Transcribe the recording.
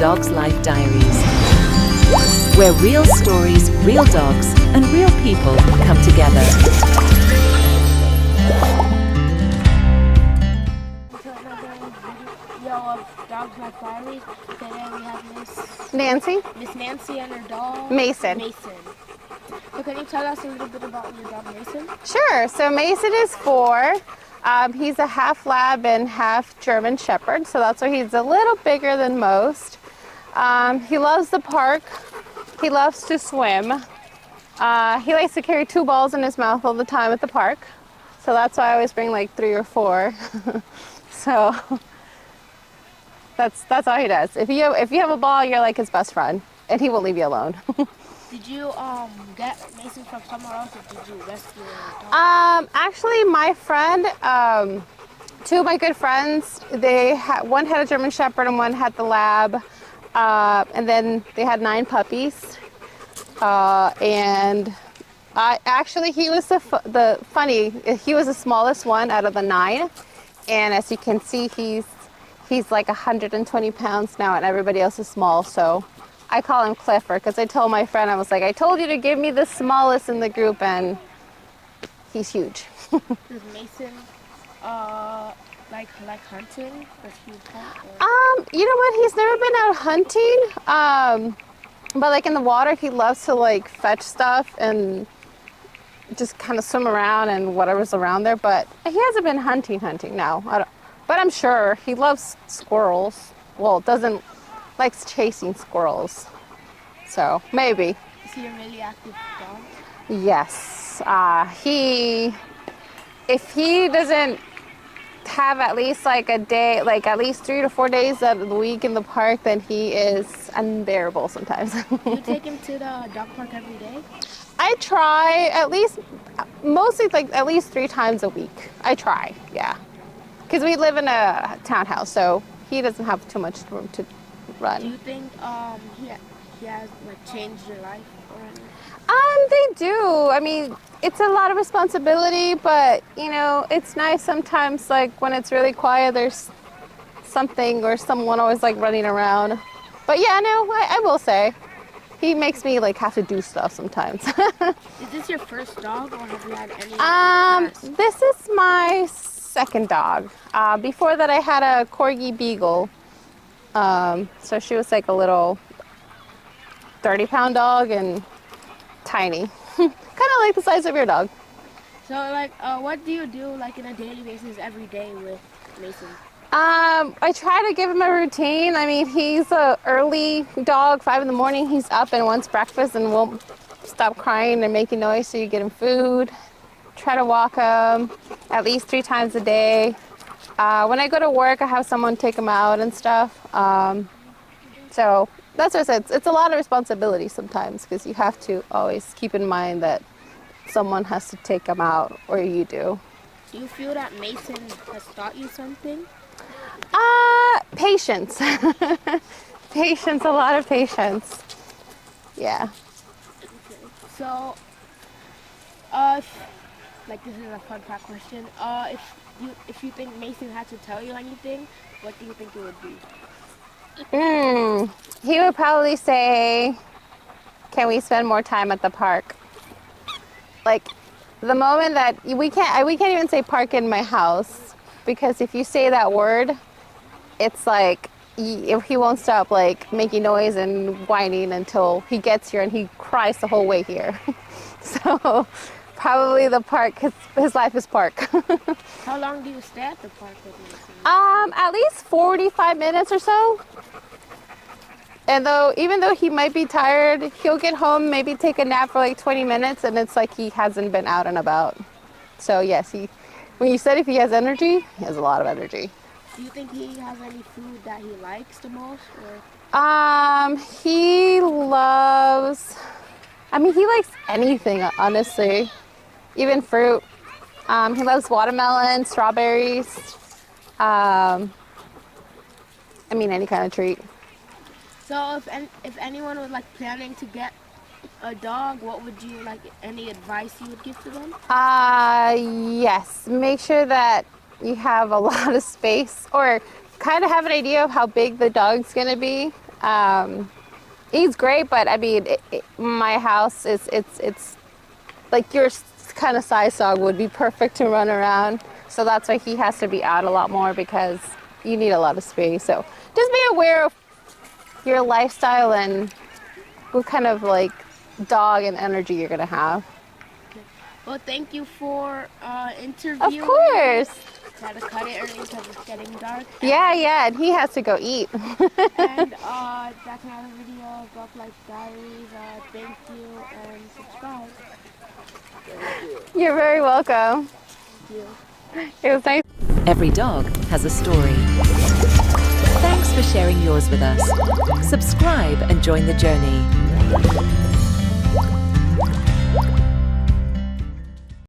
Dogs Life Diaries, where real stories, real dogs, and real people come together. To another video of Dogs Life Diaries. Today we have Miss Nancy and her dog Mason. So can you tell us a little bit about your dog Mason? Sure. So Mason is 4. He's a half lab and half German Shepherd, so that's why he's a little bigger than most. He loves the park. He loves to swim. He likes to carry 2 balls in his mouth all the time at the park, so that's why I always bring like 3 or 4. So that's all he does. If you have a ball, you're like his best friend, and he won't leave you alone. Did you get Mason from somewhere else, or did you rescue him? Actually, my friend, 2 of my good friends, one had a German Shepherd and one had the lab, and then they had 9 puppies. And he was he was the smallest one out of the 9, and as you can see, he's like 120 pounds now, and everybody else is small, so I call him Clifford, because I told my friend, I was like, I told you to give me the smallest in the group, and he's huge. Does Mason like hunting? Does he hunt? You know what? He's never been out hunting. But like in the water, he loves to like fetch stuff and just kind of swim around and whatever's around there. But he hasn't been hunting now. But I'm sure he loves squirrels. Well, likes chasing squirrels. So maybe. Is he a really active dog? Yes. If he doesn't have at least like a day, like at least 3 to 4 days out of the week in the park, then he is unbearable sometimes. Do you take him to the dog park every day? I try mostly like at least 3 times a week. I try, yeah. Because we live in a townhouse, so he doesn't have too much room to run. Do you think he has like changed your life or anything? They do. I mean, it's a lot of responsibility, but you know, it's nice sometimes, like when it's really quiet, there's something or someone always like running around. But yeah, no, I will say, he makes me like have to do stuff sometimes. Is this your first dog, or have you had any? This is my second dog. Before that, I had a Corgi Beagle. So she was like a little 30-pound dog and tiny. Kind of like the size of your dog. So like, what do you do like in a daily basis every day with Mason? I try to give him a routine. I mean, he's a early dog. 5 in the morning, he's up and wants breakfast and won't stop crying and making noise, so you get him food. Try to walk him at least 3 times a day. When I go to work, I have someone take him out and stuff. So that's what I said. It's a lot of responsibility sometimes, because you have to always keep in mind that someone has to take him out, or you do. Do you feel that Mason has taught you something? Patience. Patience, a lot of patience. Yeah. Okay. So, like this is a fun fact question. If you think Mason had to tell you anything, what do you think it would be? He would probably say, can we spend more time at the park? Like, the moment that we can't even say park in my house, because if you say that word, it's like he won't stop like making noise and whining until he gets here, and he cries the whole way here. So probably the park, because his life is park. How long do you stay at the park with Mason? At least 45 minutes or so. And even though he might be tired, he'll get home, maybe take a nap for like 20 minutes, and it's like he hasn't been out and about. So yes, when you said if he has energy, he has a lot of energy. Do you think he has any food that he likes the most? He likes anything, honestly, even fruit. He loves watermelon, strawberries, any kind of treat. So if anyone was like planning to get a dog, what would you like, any advice you would give to them? Yes, make sure that you have a lot of space, or kind of have an idea of how big the dog's gonna be. He's great, but I mean, my house is it's like your kind of size dog would be perfect to run around. So that's why he has to be out a lot more because you need a lot of space. So just be aware of your lifestyle and what kind of like dog and energy you're gonna have. Well, thank you for interviewing. Of course. Had to cut it early because it's getting dark. Yeah, and he has to go eat. And that's another video of Dogs Life Diaries. Thank you and subscribe. You're very welcome. Thank you. It was nice. Every dog has a story. Thanks for sharing yours with us. Subscribe and join the journey.